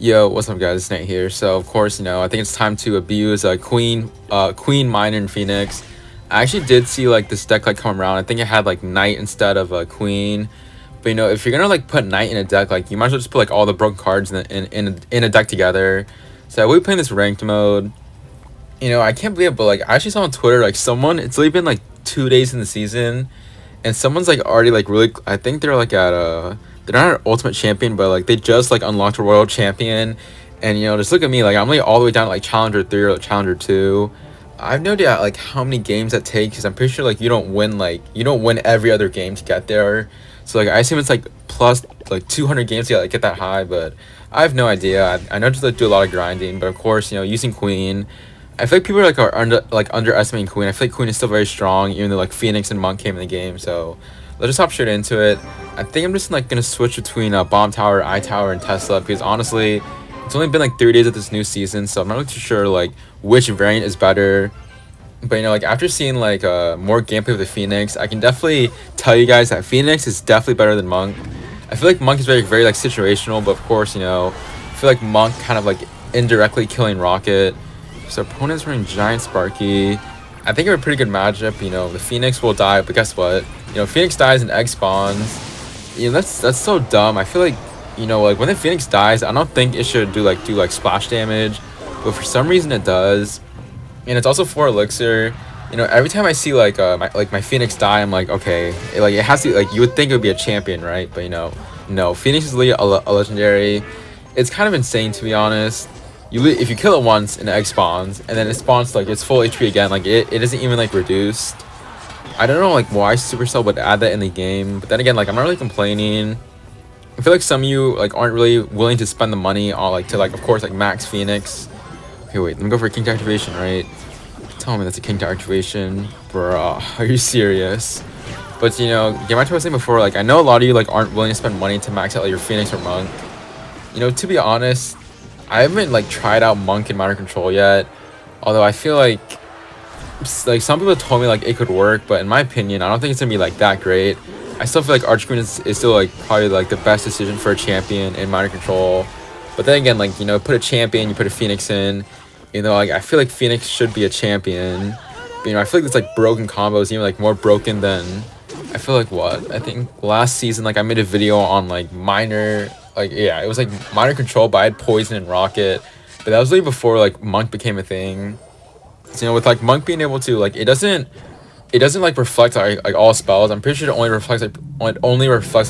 Yo, what's up, guys? It's Nate here. So, of course, I think it's time to abuse Queen, Miner, and Phoenix. I actually did see like this deck like come around. I think it had like Knight instead of Queen. But if you're gonna like put Knight in a deck, like you might as well just put like all the broken cards in a deck together. So we're playing this ranked mode. I can't believe it, but like I actually saw on Twitter like it's only been like 2 days in the season, and someone's like already like really. I think they're like at they're not an ultimate champion, but like they just like unlocked a royal champion, and just look at me, like I'm like all the way down to like challenger 3 or like challenger 2. I have no idea like how many games that takes, because I'm pretty sure like you don't win every other game to get there. So like I assume it's like plus like 200 games to like get that high, but I have no idea. I know just like do a lot of grinding, but of course using Queen. I feel like people are underestimating Queen. I feel like Queen is still very strong, even though like Phoenix and Monk came in the game. So let's just hop straight into it. I think I'm just like gonna switch between Bomb Tower, I Tower, and Tesla, because honestly, it's only been like 3 days of this new season, so I'm not really too sure like which variant is better. But like after seeing like more gameplay with the Phoenix, I can definitely tell you guys that Phoenix is definitely better than Monk. I feel like Monk is very like situational, but of course I feel like Monk kind of like indirectly killing Rocket. So opponents running Giant Sparky. I think it's a pretty good matchup. The Phoenix will die, but guess what? Phoenix dies and egg spawns. That's so dumb. I feel like like when the Phoenix dies, I don't think it should do like splash damage, but for some reason it does. And it's also 4 elixir. Every time I see like my Phoenix die, I'm like, okay, it has to, like, you would think it would be a champion, right? But no, Phoenix is literally a legendary. It's kind of insane, to be honest. If you kill it once and the egg spawns, and then it spawns like it's full HP again, like it isn't even like reduced. I don't know like why Supercell would add that in the game, but then again, like I'm not really complaining. I feel like some of you like aren't really willing to spend the money on like to like of course like max Phoenix. Okay, wait, let me go for a king activation, right? Tell me that's a king activation, bro. Are you serious? But get back to what I was saying before, like I know a lot of you like aren't willing to spend money to max out like your Phoenix or Monk. To be honest, I haven't like tried out Monk in Minor Control yet, although I feel like some people told me like it could work, but in my opinion, I don't think it's gonna be like that great. I still feel like Archqueen is still like probably like the best decision for a champion in Minor Control. But then again, like put a champion, you put a Phoenix in, like I feel like Phoenix should be a champion. But I feel like it's like broken combos, even like more broken than I feel like what I think last season, like I made a video on like Minor. Like, yeah, it was like Minor Control, but I had Poison and Rocket. But that was really before like Monk became a thing. So with like Monk being able to like it doesn't like reflect like all spells. I'm pretty sure it only reflects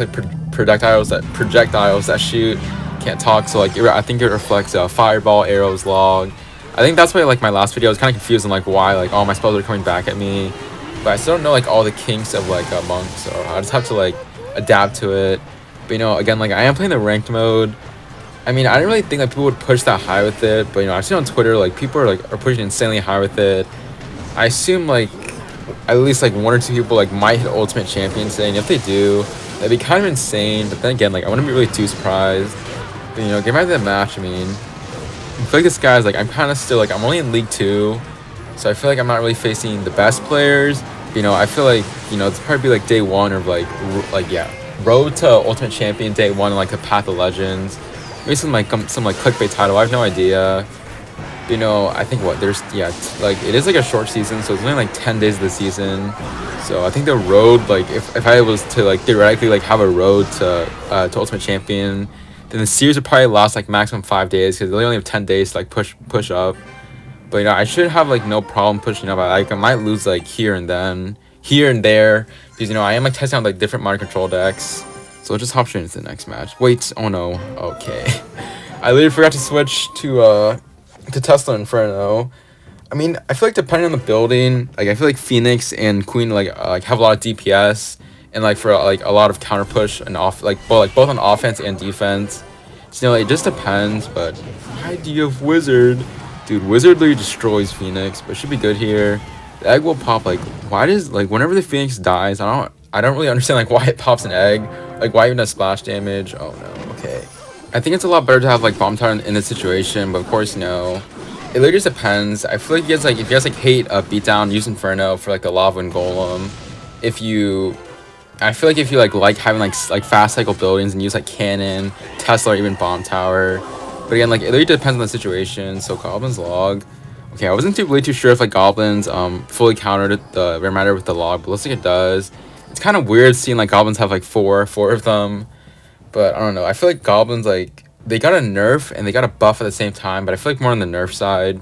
like projectiles that shoot. Can't talk. So like I think it reflects Fireball, Arrows, Log. I think that's why like my last video I was kind of confused on like why like all my spells are coming back at me. But I still don't know like all the kinks of like Monk, so I just have to like adapt to it. But again, like I am playing the ranked mode. I mean, I didn't really think that people would push that high with it, but I've seen on Twitter like people are pushing insanely high with it. I assume like at least like 1 or 2 people like might hit Ultimate Champion today, and if they do, that'd be kind of insane. But then again, like I wouldn't be really too surprised. But get back to the match. I mean, I feel like this guy's like I'm kind of still like I'm only in League 2, so I feel like I'm not really facing the best players. But, I feel like it's probably like day 1 of like yeah. Road to Ultimate Champion day 1 in like the Path of Legends. Maybe some like clickbait title. I have no idea. But, I think there's like it is like a short season, so it's only like 10 days of the season. So I think the road, like if I was to like theoretically like have a road to Ultimate Champion, then the series would probably last like maximum 5 days, because they only have 10 days to like push up. But I should have like no problem pushing up. I might lose like here and there, because I am like testing out like different Minor Control decks. So let's just hop straight into the next match. Wait, oh no, okay. I literally forgot to switch to Tesla Inferno. I mean, I feel like depending on the building, like I feel like Phoenix and Queen like have a lot of DPS, and like for like a lot of counter push and off both on offense and defense. So it just depends. But why do you have Wizard? Dude, Wizard literally destroys Phoenix, but it should be good here. The egg will pop, like, why does, like, whenever the Phoenix dies, I don't really understand, like, why it pops an egg. Like, why even does splash damage? Oh, no, okay. I think it's a lot better to have, like, Bomb Tower in this situation, but of course, no. It literally just depends. I feel like if you guys, like, hate Beatdown, use Inferno for, like, the Lava and Golem. I feel like if you, like having, like fast cycle buildings and use, like, Cannon, Tesla, or even Bomb Tower, But again, like it really depends on the situation. So goblins log. Okay, I wasn't really too sure if like goblins fully countered the rare matter with the log, but looks like it does. It's kind of weird seeing like goblins have like four of them, but I don't know. I feel like goblins like they got a nerf and they got a buff at the same time, but I feel like more on the nerf side.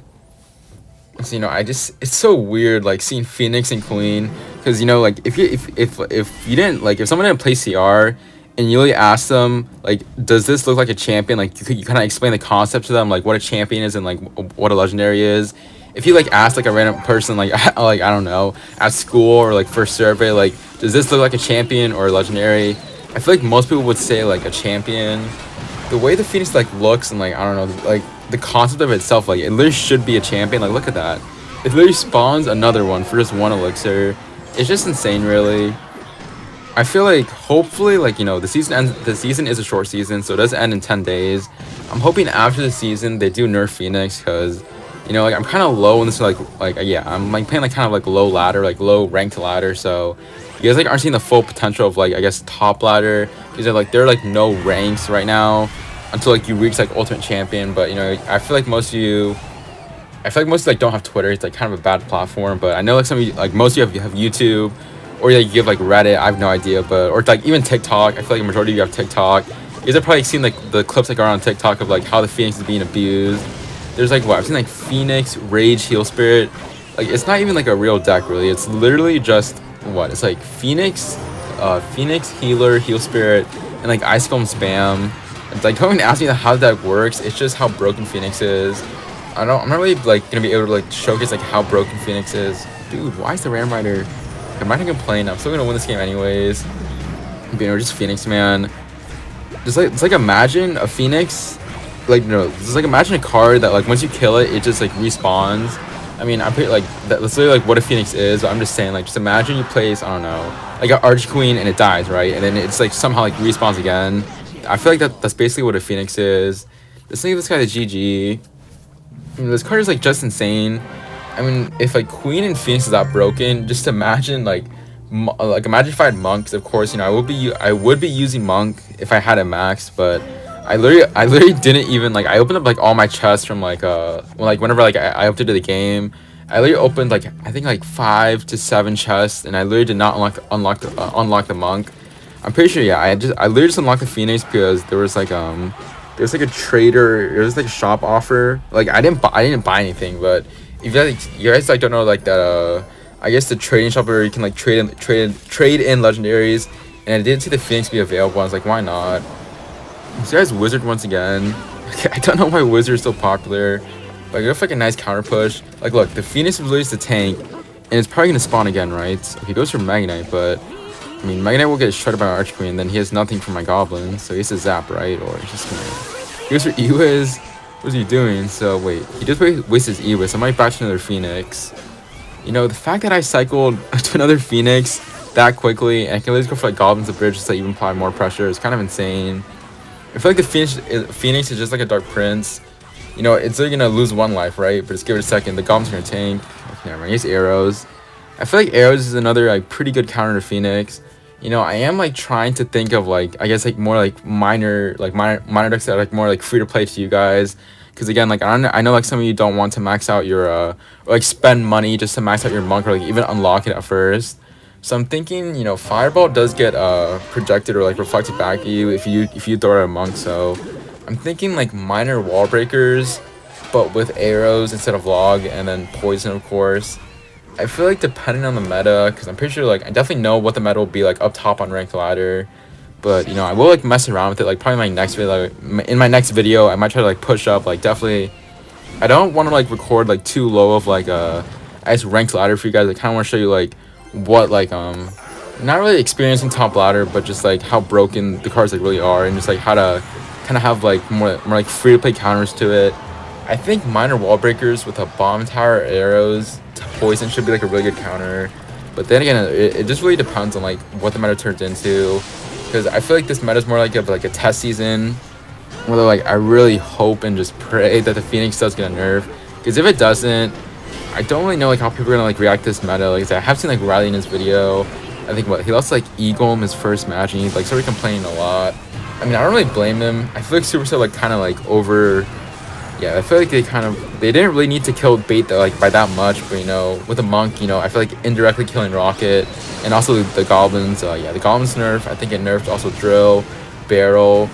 So, it's so weird like seeing Phoenix and Queen, because like if you didn't like if someone didn't play CR and you really ask them like, does this look like a champion, like you kind of explain the concept to them, like what a champion is and like what a legendary is. If you like ask like a random person like like I don't know, at school or like first survey, like does this look like a champion or a legendary, I feel like most people would say like a champion. The way the Phoenix like looks and like I don't know, like the concept of itself, like it literally should be a champion. Like look at that, it literally spawns another one for just one elixir. It's just insane, really. I feel like hopefully like the season is a short season, so it does end in 10 days. I'm hoping after the season they do nerf Phoenix, because like I'm kind of low in this like yeah, I'm like playing like kind of like low ladder, like low ranked ladder, so you guys like aren't seeing the full potential of like I guess top ladder, because there are like no ranks right now until like you reach like ultimate champion. But I feel like most of you like don't have Twitter. It's like kind of a bad platform, but I know like some of you, like most of you have YouTube, or like you have like Reddit. I have no idea, but or like even TikTok. I feel like a majority of you have TikTok. You guys have probably seen like the clips like are on TikTok of like how the Phoenix is being abused. There's like what I've seen like Phoenix, Rage, Heal Spirit. Like it's not even like a real deck really. It's literally just what it's like Phoenix, Phoenix, Healer, Heal Spirit, and like Icicle and Spam. It's like don't even ask me how that works. It's just how broken Phoenix is. I'm not really like gonna be able to like showcase like how broken Phoenix is. Dude, why is the Ram Rider? I'm not gonna complain. I'm still gonna win this game anyways. But just Phoenix, man. It's like imagine a Phoenix, like just like imagine a card that like once you kill it, it just like respawns. I mean, I'm pretty like that's literally like what a Phoenix is. But I'm just saying, like just imagine you place I don't know, like an Arch Queen and it dies, right? And then it's like somehow like respawns again. I feel like that's basically what a Phoenix is. Let's give this guy the GG. This card is like just insane. I mean, if like Queen and Phoenix is that broken, just imagine like imagine if I had Monk. 'Cause of course, I would be using Monk if I had a max, but I literally didn't even like I opened up like all my chests from like whenever like I updated the game. I literally opened like I think like 5 to 7 chests, and I literally did not unlock the Monk. I'm pretty sure, yeah, I literally just unlocked the Phoenix because there was like a trader, there was like a shop offer. Like I didn't buy anything, but if you guys like don't know like that I guess the trading shop where you can like trade in legendaries, and I didn't see the Phoenix be available. I was like, why not? This guy's Wizard once again. I don't know why Wizard is so popular, but I go for like a nice counter push. Like look, the Phoenix is literally the tank, and it's probably gonna spawn again, right? Okay, he goes for Magnite, but I mean Magnite will get shredded by Arch Queen, then he has nothing for my Goblin, so he has to zap, right? Or he's just gonna... He goes for Ewiz. What's he doing? So wait, he just wastes his Ewiz. I might back to another Phoenix. The fact that I cycled to another Phoenix that quickly and I can always go for like Goblins of Bridge just to even apply more pressure is kind of insane. I feel like the Phoenix is just like a Dark Prince. It's like gonna lose 1 life, right? But just give it a second. The Goblin's gonna tank. Okay, never mind. He has arrows. I feel like arrows is another like pretty good counter to Phoenix. I am like trying to think of like I guess like more like minor decks that are like more like free to play to you guys. Because again, like I know like some of you don't want to max out your or like spend money just to max out your Monk or like even unlock it at first. So I'm thinking, Fireball does get projected or like reflected back at you if you throw out a Monk. So I'm thinking like minor wall breakers, but with arrows instead of log, and then poison, of course. I feel like depending on the meta, because I'm pretty sure like I definitely know what the meta will be like up top on ranked ladder. But I will like mess around with it, like probably my next video. Like, in my next video, I might try to like push up. Like definitely, I don't want to like record like too low of like I guess ranked ladder for you guys. I kind of want to show you like what like not really experiencing top ladder, but just like how broken the cards like really are, and just like how to kind of have like more like free to play counters to it. I think minor wall breakers with a bomb tower, arrows, poison should be like a really good counter. But then again, it just really depends on like what the meta turns into. Because I feel like this meta is more like a test season, where like I really hope and just pray that the Phoenix does get a nerf. Because if it doesn't, I don't really know like how people are gonna like react to this meta. Like I have seen like Riley in his video. I think he lost like Eagle in his first match, and he's like started complaining a lot. I mean, I don't really blame them. I feel like Supercell like kind of like over. Yeah, I feel like they didn't really need to kill bait like by that much, but with the monk, I feel like indirectly killing Rocket and also the goblins. Yeah, the goblins nerf. I think it nerfed also drill, barrel,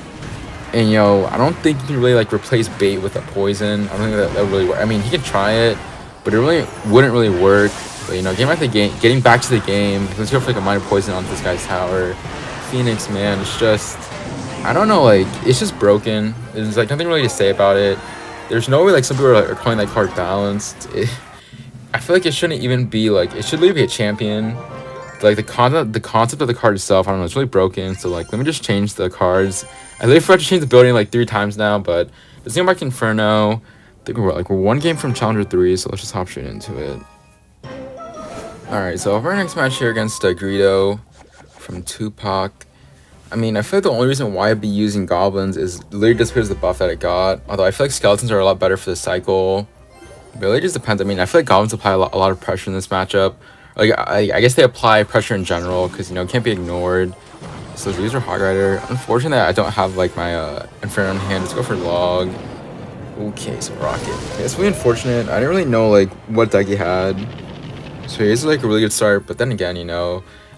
and I don't think you can really like replace bait with a poison. I don't think that would really work. I mean, he can try it, but it really wouldn't really work. But getting back to the game. Let's go for like a minor poison onto this guy's tower. Phoenix, man, it's just, I don't know, like it's just broken. There's like nothing really to say about it. There's no way like some people are calling that card balanced. I feel like it shouldn't even be like, it should literally be a champion. Like the concept of the card itself, I don't know, it's really broken. So like, let me just change the cards. I literally forgot to change the building like 3 times now, but let's go back to Inferno. I think we're 1 game from Challenger 3, so let's just hop straight into it. Alright, so for our next match here against Greedo from Tupac. I mean, I feel like the only reason why I'd be using goblins is literally just because of the buff that I got. Although I feel like skeletons are a lot better for the cycle. But it really just depends. I mean, I feel like goblins apply a lot of pressure in this matchup. Like, I guess they apply pressure in general because, it can't be ignored. So these are Hog Rider. Unfortunately, I don't have, like, my Inferno in hand. Let's go for Log. Okay, so Rocket. Okay, it's really unfortunate. I didn't really know, like, what deck he had. So here's, like, a really good start. But then again,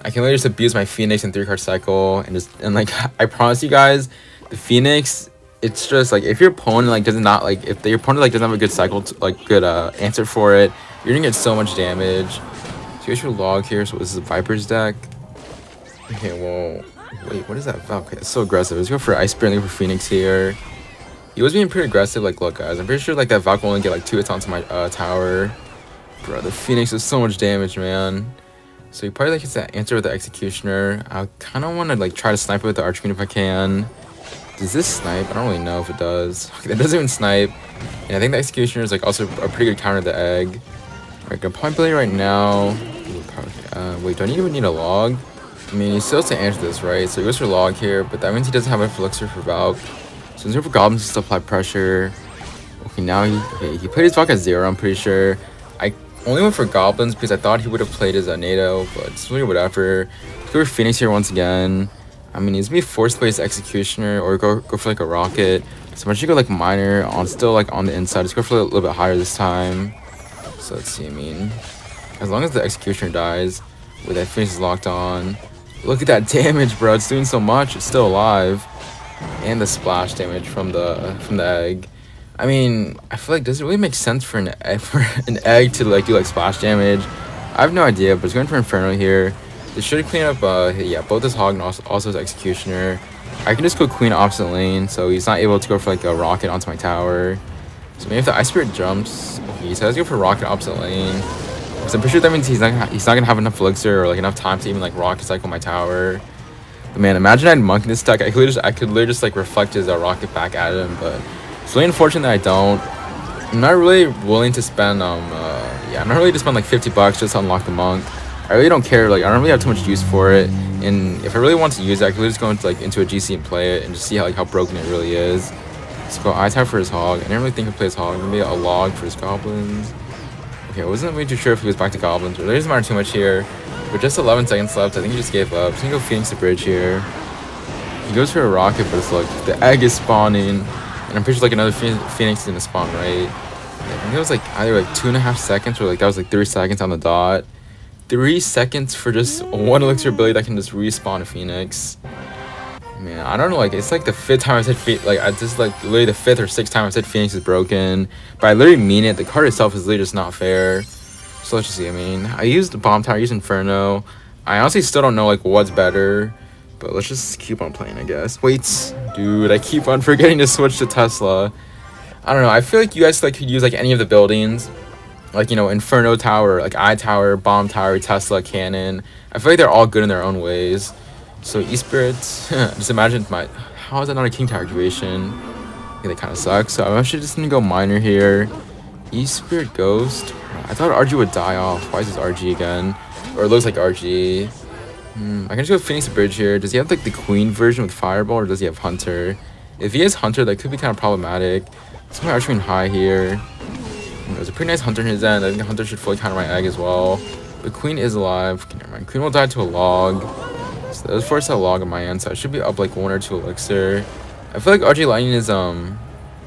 I can literally just abuse my Phoenix in 3-card cycle and like I promise you guys, the Phoenix, it's just like if your opponent like does not like if your opponent like doesn't have a good cycle good answer for it, you're gonna get so much damage. So here's your Log here. So this is a Viper's deck. Okay, well, wait, what is that? Okay, it's so aggressive. Let's go for Ice Spirit and go for Phoenix here. He was being pretty aggressive. Like, look guys, I'm pretty sure like that Valk will only get like 2 hits onto my tower. Bro, the Phoenix does so much damage, man. So he probably like hits that answer with the Executioner. I kind of want to like try to snipe it with the Archqueen if I can. Does this snipe? I don't really know if it does. Okay, it doesn't even snipe. And I think the Executioner is like also a pretty good counter to the egg. Alright, gonna point play right now. Wait, do I even need a Log? I mean, he still has to answer this, right? So he goes for Log here, but that means he doesn't have a Elixir for Valk. So he's going for Goblins to apply pressure. Okay, now he played his Valk at 0, I'm pretty sure. I only went for Goblins because I thought he would have played his NATO, but it's really whatever. Let's go for Phoenix here once again. I mean, he's gonna be forced to play his Executioner or go for like a Rocket. So I'm actually go like Minor on still like on the inside. Let's go for a little bit higher this time. So let's see. I mean, as long as the Executioner dies, with that Phoenix is locked on. Look at that damage, bro! It's doing so much. It's still alive, and the splash damage from the egg. I mean, I feel like does it really make sense for an egg to like do like splash damage? I have no idea, but it's going for Inferno here. This should clean up yeah, both his Hog and also his Executioner. I can just go Queen opposite lane, so he's not able to go for like a Rocket onto my tower. So maybe if the Ice Spirit jumps, okay, so let's go for Rocket opposite lane. Because I'm pretty sure that means he's not gonna have enough Elixir or like enough time to even like Rocket cycle my tower. But man, imagine I had Monk in this deck. I could literally just like reflect his Rocket back at him, but it's really unfortunate that I don't. I'm not really willing to spend yeah, I'm not really to spend like $50 just to unlock the Monk. I really don't care. Like I don't really have too much use for it, and if I really want to use it, I could just go into a GC and play it and just see how broken it really is. Let's go I-Type for his Hog. I didn't really think he'd play his Hog. Maybe a Log for his Goblins. Okay, I wasn't really too sure if he was back to Goblins, but it doesn't matter too much here. With just 11 seconds left, I think he just gave up. So I'm gonna go Phoenix the Bridge here. He goes for a Rocket, but it's like the egg is spawning, and I'm pretty sure like another Phoenix is gonna spawn, right? I think it was like either like 2.5 seconds or like that was like 3 seconds on the dot. 3 seconds for just 1 Elixir ability that can just respawn a Phoenix. Man, I don't know, like it's like the 5th time I said literally the 5th or 6th time I said Phoenix is broken. But I literally mean it. The card itself is literally just not fair. So let's just see. I mean, I used the Bomb Tower, I used Inferno. I honestly still don't know like what's better. But let's just keep on playing, I guess. Wait, dude, I keep on forgetting to switch to Tesla. I don't know, I feel like you guys like could use like any of the buildings. Like, Inferno Tower, like I-Tower, Bomb Tower, Tesla, Cannon. I feel like they're all good in their own ways. So E-Spirit, just imagine how is that not a King Tower activation? I think that kind of sucks. So I'm actually just gonna go Minor here. E-Spirit Ghost. I thought RG would die off. Why is this RG again? Or it looks like RG. I can just go Phoenix the Bridge here. Does he have like the Queen version with Fireball, or does he have Hunter? If he has Hunter, that could be kind of problematic. Let's go Archqueen high here. There's a pretty nice Hunter in his end. I think the Hunter should fully counter my egg as well. The Queen is alive. Okay, never mind. Queen will die to a Log. So that was forced a log on my end, so I should be up like 1 or 2 elixir. I feel like RG Lightning is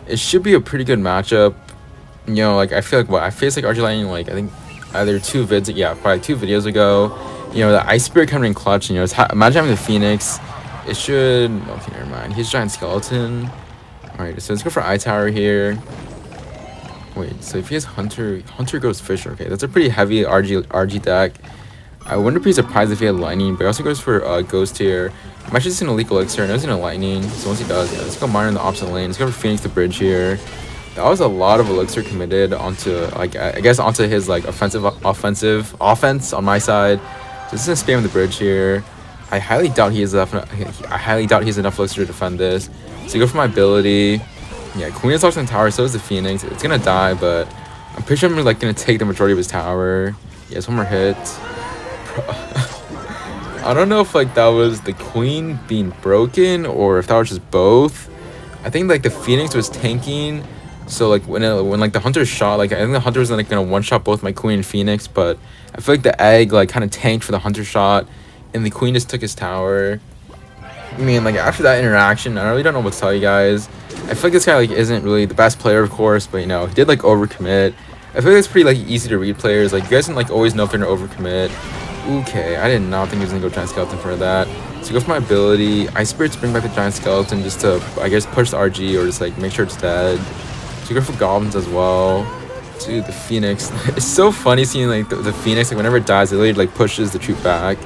it should be a pretty good matchup. You know, like I feel like I faced like RG Lightning like I think either 2 vids, yeah, probably 2 videos ago. You know, the Ice Spirit coming in clutch. You know, imagine having the Phoenix. It should. Okay, never mind. He's Giant Skeleton. All right, so let's go for Eye Tower here. Wait, so if he has Hunter goes Fisher. Okay, that's a pretty heavy RG deck. I wouldn't be surprised if he had Lightning, but he also goes for Ghost here. I'm actually just gonna leak Elixir. I know he's gonna Lightning, so once he does, yeah, let's go Miner in the opposite lane. Let's go for Phoenix the bridge here. That was a lot of Elixir committed onto, like, I guess onto his like offense on my side. So just gonna spam the bridge here. I highly doubt he has enough. I highly doubt he has enough Elixir to defend this. So go for my ability. Yeah, Queen is also in the tower, so is the Phoenix. It's gonna die, but I'm pretty sure I'm like gonna take the majority of his tower. Yeah, it's 1 more hit. I don't know if like that was the Queen being broken or if that was just both. I think like the Phoenix was tanking, so like when like the Hunter shot, like I think the Hunter was like gonna one-shot both my Queen and Phoenix, but I feel like the egg like kind of tanked for the Hunter shot, and the Queen just took his tower. I mean, like after that interaction, I really don't know what to tell you guys. I feel like this guy like isn't really the best player, of course, but you know, he did like overcommit. I feel like it's pretty like easy to read players. Like you guys can like always know if they're gonna overcommit. Okay, I did not think he was gonna go Giant Skeleton for that. So go for my ability. Ice Spirit to bring back the Giant Skeleton just to, I guess, push the RG or just like make sure it's dead. So go for Goblins as well. Dude, the Phoenix. It's so funny seeing like the Phoenix, like whenever it dies, it literally like pushes the troop back.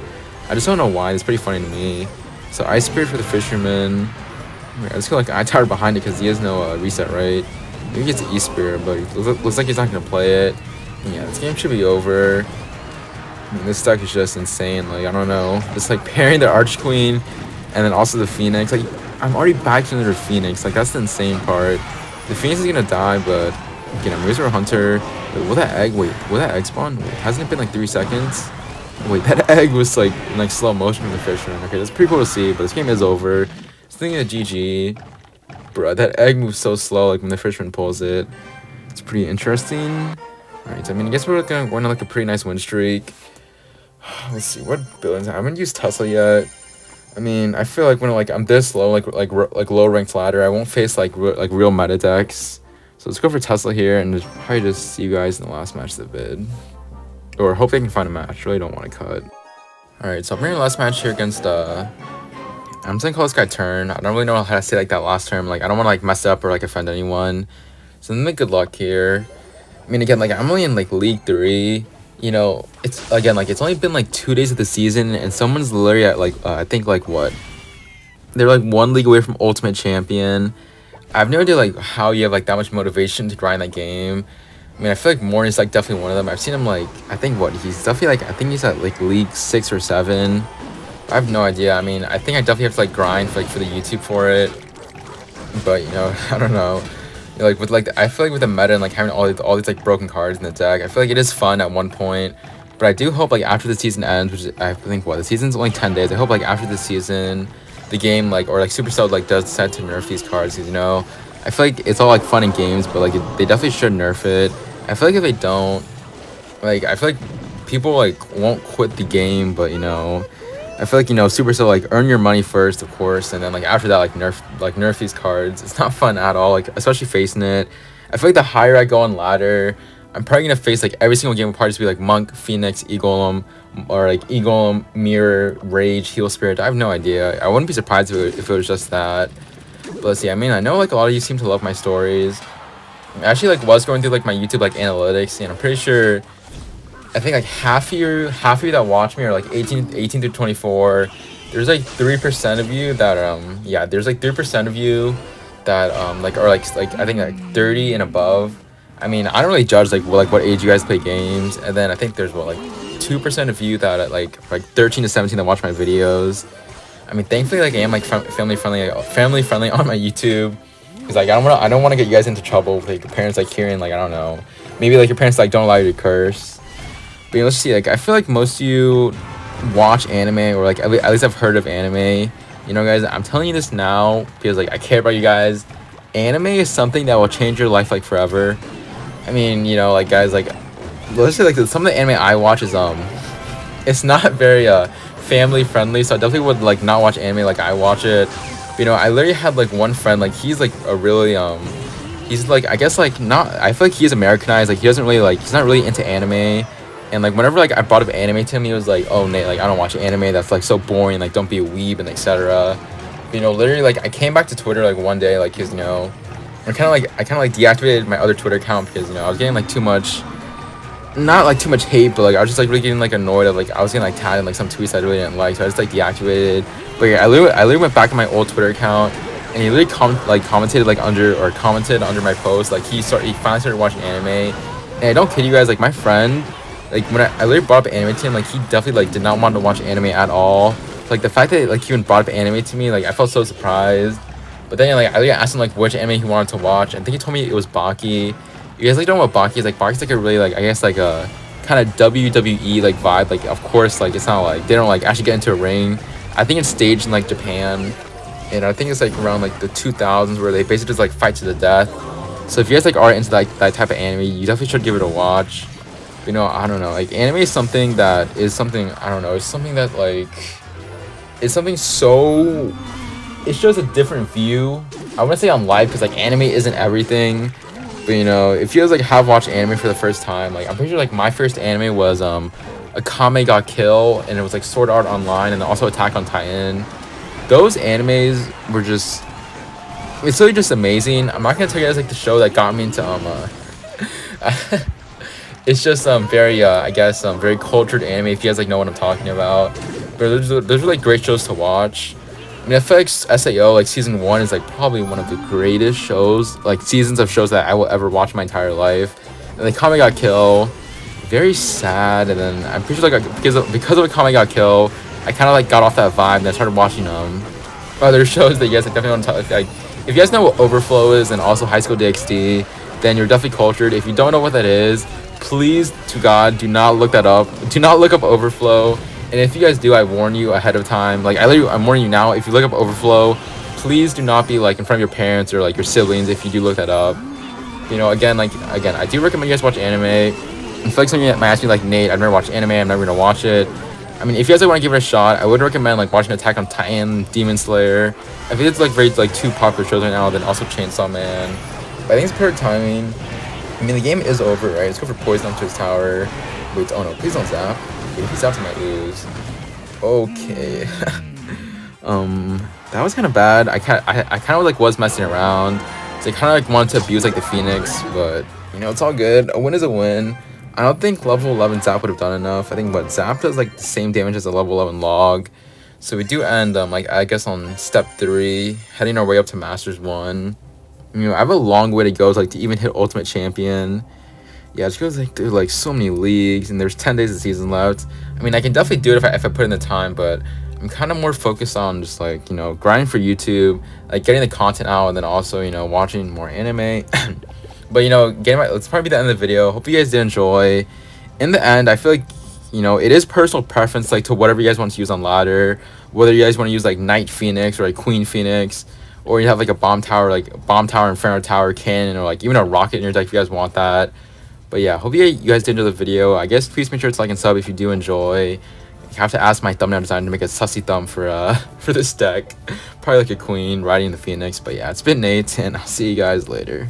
I just don't know why. It's pretty funny to me. So Ice Spirit for the Fisherman. I just feel like Eye Tower behind it because he has no reset, right? Maybe he gets the E-Spirit, but it looks like he's not gonna play it. Yeah, this game should be over. I mean, this deck is just insane. Like, I don't know. Just like pairing the Arch Queen and then also the Phoenix. Like, I'm already back into the Phoenix. Like, that's the insane part. The Phoenix is gonna die, but again, I'm using a Hunter. Wait, will that egg spawn? Wait, hasn't it been like 3 seconds? Wait, that egg was like in like slow motion from the Fisherman. Okay, that's pretty cool to see, but this game is over. Just thinking of GG. Bro, that egg moves so slow, like when the Fisherman pulls it. It's pretty interesting. Alright, so I mean, I guess we're gonna go on like a pretty nice win streak. Let's see, what buildings? I haven't used Tesla yet. I mean, I feel like when like I'm this low, like low ranked ladder, I won't face like real meta decks. So let's go for Tesla here and probably just see you guys in the last match of the vid, or hope they can find a match. Really don't want to cut. All right, so I'm bringing the last match here against I'm just gonna call this guy Turn. I don't really know how to say like that last term. Like I don't want to like mess up or like offend anyone. So then good luck here. I mean, again, like I'm only in like League 3. You know, it's again like it's only been like 2 days of the season, and someone's literally at like I think like what? They're like 1 league away from Ultimate Champion. I have no idea like how you have like that much motivation to grind that game. I mean, I feel like Morning's like definitely one of them. I've seen him like I think what he's definitely like I think he's at like League 6 or 7. I have no idea. I mean, I think I definitely have to like grind for the YouTube for it. But you know, I don't know. Like with like I feel like with the meta and like having all these like broken cards in the deck, I feel like it is fun at one point. But I do hope like after the season ends, which is, I think what the season's only 10 days. I hope like after the season, the game like or like Supercell like does decide to nerf these cards. Because you know, I feel like it's all like fun and games, but like they definitely should nerf it. I feel like if they don't, like I feel like people like won't quit the game, but you know. I feel like, you know, Supercell, like, earn your money first, of course, and then, like, after that, like, nerf these cards. It's not fun at all, like, especially facing it. I feel like the higher I go on ladder, I'm probably gonna face, like, every single game will probably just be, like, Monk, Phoenix, E-Golem, or, like, E-Golem, Mirror, Rage, Heal Spirit. I have no idea. I wouldn't be surprised if it was just that. But let's see, I mean, I know, like, a lot of you seem to love my stories. I actually, like, was going through, like, my YouTube, like, analytics, and I'm pretty sure... I think like half of you that watch me are like 18 to 24. There's like 3% of you that yeah, there's like 3% of you that like are like I think like 30 and above. I mean, I don't really judge like what age you guys play games, and then I think there's what like 2% of you that are like 13 to 17 that watch my videos. I mean, thankfully like I am like family friendly on my YouTube, because like I don't want to get you guys into trouble with like your parents like hearing like I don't know, maybe like your parents like don't allow you to curse. But you know, let's see, like, I feel like most of you watch anime, or, like, at least I've heard of anime. You know, guys, I'm telling you this now because, like, I care about you guys. Anime is something that will change your life, like, forever. I mean, you know, like, guys, like, let's say, like, some of the anime I watch is, it's not very, family friendly, so I definitely would like not watch anime like I watch it. But, you know, I literally had like one friend, like he's like a really he's like, I guess like not, I feel like he is Americanized, like he doesn't really like, he's not really into anime. And like whenever like I brought up anime to him, he was like, "Oh Nate, like I don't watch anime. That's like so boring. Like don't be a weeb and etc." You know, literally like I came back to Twitter like one day, like cause you know, I kind of like deactivated my other Twitter account because you know I was getting like too much, not like too much hate, but like I was just like really getting like annoyed of like I was getting like tagged in like some tweets I really didn't like, so I just like deactivated. But yeah, I literally went back to my old Twitter account and he literally commented like commented under my post, like he finally started watching anime. And I don't kid you guys, like my friend, like when I literally brought up anime to him, like he definitely like did not want to watch anime at all. Like the fact that like he even brought up anime to me, like I felt so surprised. But then like I asked him like which anime he wanted to watch, and I think he told me it was Baki. You guys like don't know what Baki is? Like Baki's like a really like, I guess like a kind of WWE like vibe. Like of course like it's not like they don't like actually get into a ring. I think it's staged in like Japan, and I think it's like around like the 2000s where they basically just like fight to the death. So if you guys like are into that type of anime, you definitely should give it a watch. But, you know, I don't know, like anime is something that is something, I don't know, it's something that like it's something so, it shows a different view. I wouldn't say on life because like anime isn't everything, but you know, if you guys like have watched anime for the first time, like I'm pretty sure like my first anime was Akame ga Kill, and it was like Sword Art Online, and also Attack on Titan. Those animes were just, it's really just amazing. I'm not gonna tell you guys like the show that got me into it's just very I guess very cultured anime, if you guys like know what I'm talking about. But those are like great shows to watch. I mean, I feel like SAO like season 1 is like probably one of the greatest shows, like seasons of shows that I will ever watch my entire life. And then Akame ga Kill, very sad. And then I'm pretty sure like because of Akame ga Kill, I kind of like got off that vibe and I started watching other shows that you guys like, definitely want to talk like. If you guys know what Overflow is and also High School DxD, then you're definitely cultured. If you don't know what that is, please to God do not look that up. Do not look up Overflow. And if you guys do, I warn you ahead of time. Like I'm warning you now. If you look up Overflow, please do not be like in front of your parents or like your siblings if you do look that up. You know, again, I do recommend you guys watch anime. I feel like some of you might ask me like, Nate, I've never watched anime. I'm never gonna watch it. I mean, if you guys want to give it a shot, I would recommend like watching Attack on Titan, Demon Slayer. I think it's like very like two popular shows right now. Then also Chainsaw Man. But I think it's perfect timing. I mean, the game is over, right? Let's go for Poison onto his tower. Wait, oh no, please don't zap. Wait, if he zaps, I might lose. Okay. That was kind of bad. I kind of like was messing around. So I kind of like wanted to abuse like the Phoenix, but you know, it's all good. A win is a win. I don't think level 11 Zap would have done enough. I think what Zap does like the same damage as a level 11 Log. So we do end like I guess on step 3, heading our way up to Masters 1. You know, I have a long way to go to, like to even hit Ultimate Champion. Yeah, it just goes like through like so many leagues, and there's 10 days of season left. I mean, I can definitely do it if I put in the time, but I'm kind of more focused on just like, you know, grinding for YouTube, like getting the content out, and then also, you know, watching more anime. But you know, let's probably be the end of the video. Hope you guys did enjoy. In the end, I feel like, you know, it is personal preference, like to whatever you guys want to use on ladder. Whether you guys want to use like Knight Phoenix or like Queen Phoenix, or you have like a bomb tower, Inferno Tower, cannon, or like even a rocket in your deck if you guys want that. But yeah, hope you guys did enjoy the video. I guess please make sure to like and sub if you do enjoy. I have to ask my thumbnail designer to make a sussy thumb for this deck. Probably like a queen riding the Phoenix. But yeah, it's been Nate, and I'll see you guys later.